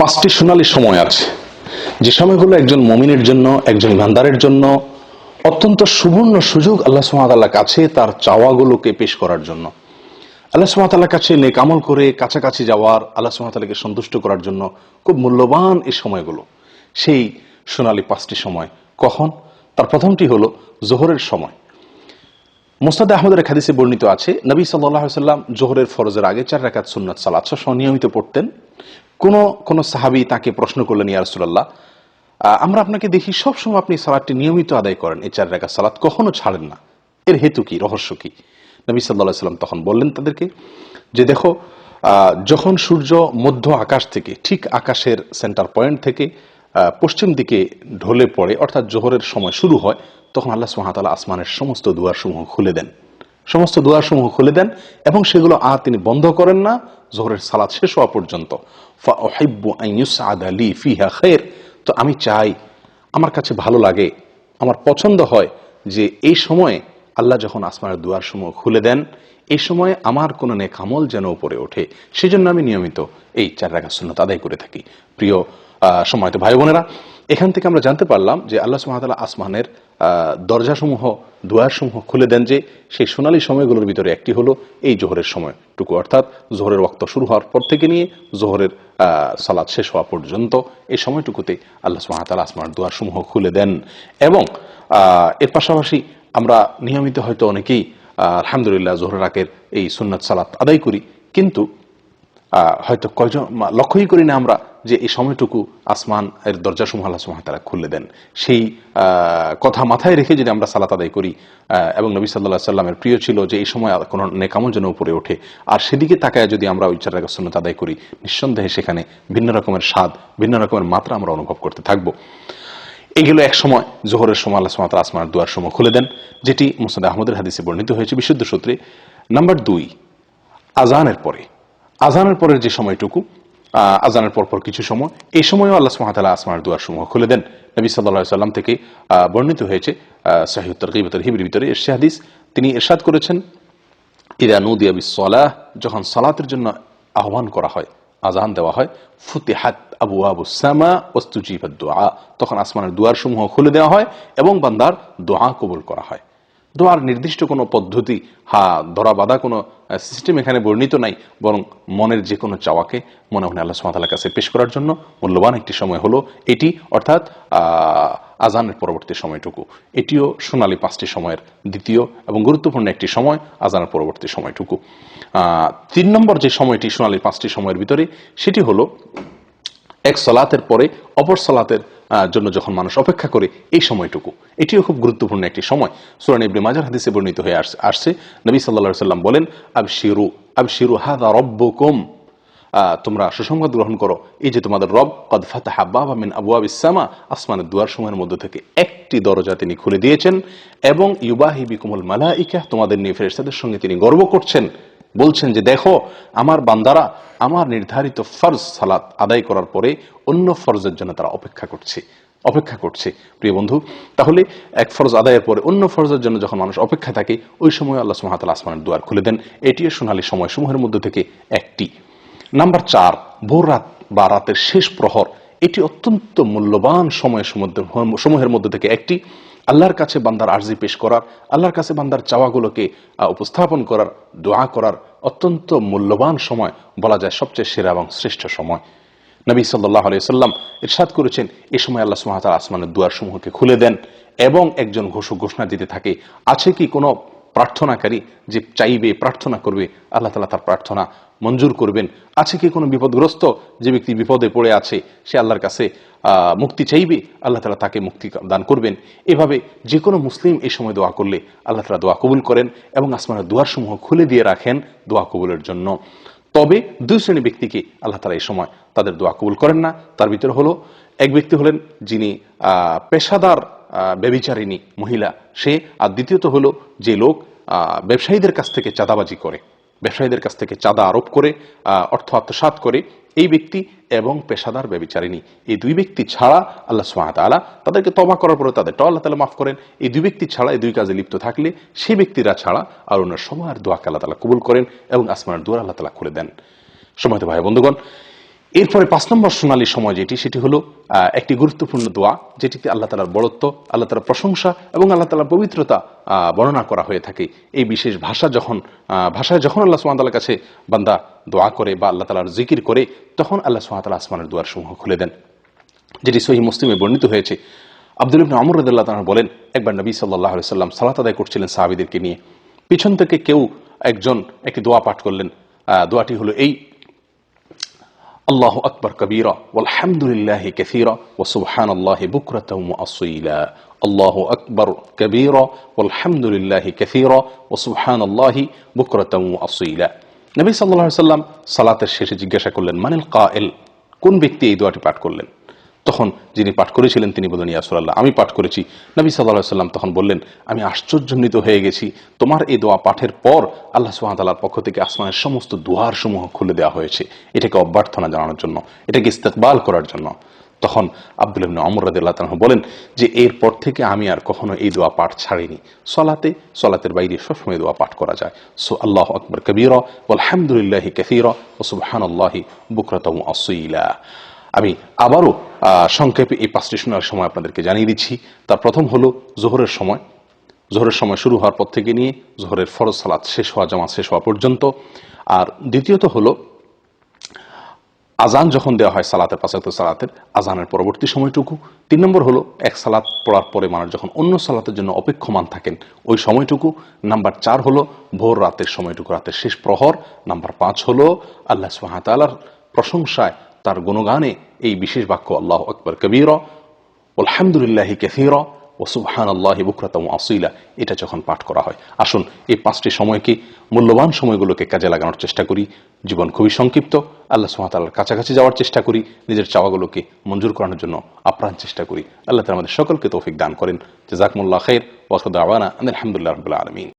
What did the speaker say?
পাঁচটি সোনালী সময় আছে, যে সময়গুলো একজন মুমিনের জন্য, একজন ইমানদারের জন্য অত্যন্ত সুবর্ণ সুযোগ আল্লাহ সুবহানাহু ওয়া তাআলার কাছে তার চাওয়াগুলোকে পেশ করার জন্য, আল্লাহ সুবহানাহু ওয়া তাআলার কাছে নেক আমল করে কাছাকাছি যাওয়ার, আল্লাহ সুবহানাহু ওয়া তাআলাকে সন্তুষ্ট করার জন্য খুব মূল্যবান এই সময়গুলো। সেই সোনালী পাঁচটি সময় কখন? তার প্রথমটি হলো জোহরের সময়। মুসনাদে আহমদের এক হাদিসে বর্ণিত আছে, নবী সাল্লাল্লাহু আলাইহি ওয়াসাল্লাম জোহরের ফরজের আগে 4 রাকাত সুন্নাত সালাত নিয়মিত পড়তেন। কোন সাহাবী তাকে প্রশ্ন করলেন, ইয়া রাসূলুল্লাহ, আমরা আপনাকে দেখি সবসময় আপনি সালাতটি নিয়মিত আদায় করেন, এই 4 রাকাত সালাত কখনো ছাড়েন না, এর হেতু কি, রহস্য কি? নবী সাল্লাল্লাহু আলাইহি ওয়াসাল্লাম তখন বললেন তাদেরকে যে, দেখো, যখন সূর্য মধ্য আকাশ থেকে, ঠিক আকাশের সেন্টার পয়েন্ট থেকে পশ্চিম দিকে ঢলে পড়ে, অর্থাৎ জোহরের সময় শুরু হয়, তখন আল্লাহ সুবহানাহু ওয়া তাআলা আসমানের সমস্ত দুয়ারসমূহ খুলে দেন, এবং সেগুলো আর তিনি বন্ধ করেন না জোহরের সালাত শেষ হওয়া পর্যন্ত। ফাউহিব্বু আন ইউসআদা লি ফিহা খায়র, তো আমি চাই, আমার কাছে ভালো লাগে, আমার পছন্দ হয় যে এই সময়ে আল্লাহ যখন আসমানের দুয়ারসমূহ খুলে দেন, এই সময়ে আমার কোনো নেক আমল যেন উপরে ওঠে, সেজন্য আমি নিয়মিত এই 4 রাকাত সুন্নাত আদায় করে থাকি। প্রিয় সম্মানিত ভাই বোনেরা, এখান থেকে আমরা জানতে পারলাম যে আল্লাহ সুবহানাহু ওয়া তাআলা আসমানের দরজাসমূহ, দুয়ারসমূহ খুলে দেন, যে সেই সোনালী সময়গুলোর ভিতরে একটি হলো এই জোহরের সময়টুকু, অর্থাৎ জোহরের ওয়াক্ত শুরু হওয়ার পর থেকে নিয়ে জোহরের সালাত শেষ হওয়া পর্যন্ত এই সময়টুকুতে আল্লাহ সুবহানাহু ওয়া তাআলা আসমানের দুয়ারসমূহ খুলে দেন। এবং এর পাশাপাশি আমরা নিয়মিত হয়তো অনেকেই আলহামদুলিল্লাহ জোহরের আগের এই সুন্নাত সালাত আদায় করি, কিন্তু হয়তো কয়জন লক্ষ্যই করি না আমরা যে এই সময়টুকু আসমান এর দরজাসমূহ আল্লাহ সুবহানাহু ওয়া তাআলা খুলে দেন। সেই কথা মাথায় রেখে যদি আমরা সালাত আদায় করি, এবং নবী সাল্লাল্লাহু আলাইহি সাল্লামের প্রিয় ছিল যে এই সময় কোনো নেক আমল যেন উপরে ওঠে, আর সেদিকে তাকায় যদি আমরা ওই 4 রাকাত সুন্নাত আদায় করি, নিঃসন্দেহে সেখানে ভিন্ন রকমের স্বাদ, ভিন্ন রকমের মাত্রা আমরা অনুভব করতে থাকবো। এগুলো এক সময় জোহরের সময় আল্লাহ সুবহানাহু ওয়া তাআলা আসমানের দুয়ারসমূহ খুলে দেন, যেটি মুসনাদ আহমদের হাদিসে বর্ণিত হয়েছে বিশুদ্ধ সূত্রে। নাম্বার 2, আজানের পরের যে সময়টুকু, আজানের পরপর কিছু সময়, এই সময়ও আল্লাহ সুবহানাহু ওয়া তাআলা আসমানের দুয়ারসমূহ খুলে দেন। নবী সাল্লাল্লাহু আলাইহি সাল্লাম থেকে বর্ণিত হয়েছে সহিহ তারগীব ওয়া তারহিবের ভিতরে এর হাদিস, তিনি ইরশাদ করেছেন, ইযা নুদিয়া বিস-সালাহ, যখন সালাতের জন্য আহ্বান করা হয়, আজান দেওয়া হয়, ফুতিহাত আবওয়াবুস সামা ওয়াস্তুজিবাদ দুআ, তখন আসমানের দুয়ারসমূহ খুলে দেওয়া হয় এবং বান্দার দোয়া কবুল করা হয়। দোয়ার নির্দিষ্ট কোনো পদ্ধতি, ধরা বাঁধা কোনো সিস্টেম এখানে বর্ণিত নাই, বরং মনের যে কোনো চাওয়াকে মনে মনে আল্লাহ সুবহানাহু ওয়া তাআলার কাছে পেশ করার জন্য মূল্যবান একটি সময় হলো এটি, অর্থাৎ আজানের পরবর্তী সময়টুকু। এটিও সোনালী 5টি সময়ের দ্বিতীয় এবং গুরুত্বপূর্ণ একটি সময়, আজানের পরবর্তী সময়টুকু। 3 নম্বর যে সময়টি সোনালী 5টি সময়ের ভিতরে, সেটি হলো এক সালাতের পরে অপর সালাতের জন্য যখন মানুষ অপেক্ষা করে, এই সময়টুকু, এটিও খুব গুরুত্বপূর্ণ একটি সময়। সূরা ইবনে মাজাহ হাদিসে বর্ণিত হয়ে আসছে, নবী সাল্লাল্লাহু আলাইহি সাল্লাম বলেন, আবশিরু হাযা রাব্বুকুম, তোমরা সুসংবাদ গ্রহণ করো, এই যে তোমাদের রব কদ ফাতাহা বাবা মিন আবওয়াবিস সামা, আসমানের দুয়ার সমূহের মধ্য থেকে একটি দরজা তিনি খুলে দিয়েছেন, এবং ইউবাহি বিকুমুল মালাইকা, তোমাদের নিয়ে ফেরেশতাদের সঙ্গে তিনি গর্ব করছেন, বলছেন যে দেখো, আমার বান্দারা আমার নির্ধারিত ফরজ সালাত আদায় করার পরে অন্য ফরজের জন্য তারা অপেক্ষা করছে। প্রিয় বন্ধু, তাহলে এক ফরজ আদায়ের পরে অন্য ফরজের জন্য যখন মানুষ অপেক্ষা থাকে, ওই সময় আল্লাহ সুবহানাহু ওয়া তাআলা আসমানের দুয়ার খুলে দেন। এটিও সোনালী সময়সমূহের মধ্যে থেকে একটি। নাম্বার 4, ভোর রাত বা রাতের শেষ প্রহর, এটি অত্যন্ত মূল্যবান সময়ের মধ্যে থেকে একটি। আল্লাহর কাছে বান্দার আরজি পেশ করার, আল্লাহর কাছে বান্দার চাওয়াগুলোকে উপস্থাপন করার, দোয়া করার অত্যন্ত মূল্যবান সময়, বলা যায় সবচেয়ে সেরা এবং শ্রেষ্ঠ সময়। নবী সাল্লাল্লাহু আলাইহি সাল্লাম ইরশাদ করেছেন, এই সময় আল্লাহ সুবহানাহু ওয়া তাআলা আসমানের দুয়ারসমূহকে খুলে দেন এবং একজন ঘোষণা দিতে থাকে, আছে কি কোনো প্রার্থনাকারী যে চাইবে, প্রার্থনা করবে, আল্লাহ তাআলা তার প্রার্থনা মঞ্জুর করবেন? আছে কি কোনো বিপদগ্রস্ত যে ব্যক্তি বিপদে পড়ে আছে, সে আল্লাহর কাছে মুক্তি চাইবে, আল্লাহ তাআলা তাকে মুক্তি দান করবেন? এভাবে যে কোনো মুসলিম এই সময় দোয়া করলে আল্লাহ তাআলা দোয়া কবুল করেন এবং আসমানের দুয়ারসমূহ খুলে দিয়ে রাখেন দোয়া কবুলের জন্য। তবে 2 শ্রেণীর ব্যক্তিকে আল্লাহ তাআলা এই সময় তাদের দোয়া কবুল করেন না। তার ভিতরে হলো, এক ব্যক্তি হলেন যিনি পেশাদার ব্যভিচারিণী মহিলা, সে, আর দ্বিতীয়ত হলো যে লোক ব্যবসায়ীদের কাছ থেকে চাঁদাবাজি করে, ব্যবসায়ীদের কাছ থেকে চাঁদা আরোপ করে অর্থ আত্মসাৎ করে, এই ব্যক্তি এবং পেশাদার ব্যভিচারিণী, এই 2 ব্যক্তি ছাড়া আল্লাহ সুবহানাহু ওয়া তাআলা তাদেরকে তওবা করার পরে তাদেরটাও আল্লাহ তাআলা মাফ করেন। এই 2 ব্যক্তি ছাড়া, এই 2 কাজে লিপ্ত থাকলে, সেই ব্যক্তিরা ছাড়া আর অন্য সবার দোয়াকে আল্লাহ তাআলা কবুল করেন এবং আসমানের দুয়ার আল্লাহ তাআলা খুলে দেন। সম্মানিত ভাই বন্ধুগণ, এরপরে 5 নম্বর সোনালী সময় যেটি, সেটি হলো একটি গুরুত্বপূর্ণ দোয়া, যেটিতে আল্লাহ তাআলার বড়ত্ব, আল্লাহ তাআলার প্রশংসা এবং আল্লাহ তাআলার পবিত্রতা বর্ণনা করা হয়ে থাকে। এই বিশেষ ভাষায় যখন আল্লাহ সুবহানাহু ওয়া তাআলার কাছে বান্দা দোয়া করে বা আল্লাহ তাআলার জিকির করে, তখন আল্লাহ সুবহানাহু ওয়া তাআলা আসমানের দুয়ার সমূহ খুলে দেন, যেটি সহিহ মুসলিমে বর্ণিত হয়েছে। আব্দুল্লাহ ইবনে আমর রাদিয়াল্লাহু তাআলা বলেন, একবার নবী সাল্লাল্লাহু আলাইহি ওয়াসাল্লাম সালাত আদায় করছিলেন সাহাবীদেরকে নিয়ে। পিছন থেকে কেউ একজন একটি দোয়া পাঠ করলেন। দোয়াটি হলো এই: আল্লাহু আকবার কবীরা ওয়ালহামদুলিল্লাহি কাসীরা ওয়া সুবহানাল্লাহি বুকরাতাও ওয়া আসীলা। আল্লাহু আকবার কবীরা ওয়ালহামদুলিল্লাহি কাসীরা ওয়া সুবহানাল্লাহি বুকরাতাও ওয়া আসীলা। নবী সাল্লাল্লাহু আলাইহি ওয়াসাল্লাম সালাতের শেষে জিজ্ঞাসা করলেন, মানিল কায়েল, কোন ব্যক্তি এই দোয়াটি পাঠ করলেন? তখন যিনি পাঠ করেছিলেন তিনি বললেন, ইয়া রাসূলুল্লাহ, আমি পাঠ করেছি। নবী সাল্লাল্লাহু আলাইহি ওয়াসাল্লাম তখন বললেন, আমি আশ্চর্যান্বিত হয়ে গেছি, তোমার এই দোয়া পাঠের পর আল্লাহ সুবহানাহু ওয়া তাআলার পক্ষ থেকে আসমানের সমস্ত দুয়ার সমূহ খুলে দেওয়া হয়েছে, এটাকে অভ্যর্থনা জানানোর জন্য, এটাকে ইস্তেকবাল করার জন্য। তখন আব্দুল্লাহ ইবনে আমর রাদিয়াল্লাহু তাআলা বলেন যে এরপর থেকে আমি আর কখনো এই দোয়া পাঠ ছাড়িনি। সলাতের বাইরে সবসময় দোয়া পাঠ করা যায়। আল্লাহু আকবার কবীরা ওয়ালহামদুলিল্লাহি কাসীরা ওয়া সুবহানাল্লাহি বুকরাতাও ওয়া আসীলা। আমি আবারও সংক্ষেপে এই 5টি শোনার সময় আপনাদেরকে জানিয়ে দিচ্ছি। তার প্রথম হলো জোহরের সময়। জোহরের সময় শুরু হওয়ার পর থেকে নিয়ে জোহরের ফরজ সালাত শেষ হওয়া, জামাত শেষ হওয়া পর্যন্ত। আর দ্বিতীয়ত হলো আজান যখন দেওয়া হয় সালাতের, 5 ওয়াক্ত সালাতের আজানের পরবর্তী সময়টুকু। 3 নম্বর হলো এক সালাত পড়ার পরে মানুষ যখন অন্য সালাতের জন্য অপেক্ষমান থাকেন ওই সময়টুকু। নাম্বার 4 হলো ভোর রাতের সময়টুকু, রাতের শেষ প্রহর। নাম্বার 5 হলো আল্লাহ সুবহানাহু ওয়া তাআলার প্রশংসায়, তার গুণগানে এই বিশেষ বাক্য আল্লাহু আকবার কবীরা ওয়ালহামদুলিল্লাহি কাসীরা ওয়া সুবহানাল্লাহি বুকরাতাও ওয়া আসীলা, এটা যখন পাঠ করা হয়। আসুন এই 5টি সময়কে, মূল্যবান সময়গুলোকে কাজে লাগানোর চেষ্টা করি। জীবন খুবই সংক্ষিপ্ত, আল্লাহ সুবহানাহু ওয়া তাআলার কাছাকাছি যাওয়ার চেষ্টা করি, নিজের চাওয়াগুলোকে মঞ্জুর করানোর জন্য আপ্রাণ চেষ্টা করি। আল্লাহ তাআলা আমাদের সকলকে তৌফিক দান করেন। জাযাকুমুল্লাহু খাইর ওয়া আখিরু দাওয়ানা আলহামদুলিল্লাহি রাব্বিল আলামিন।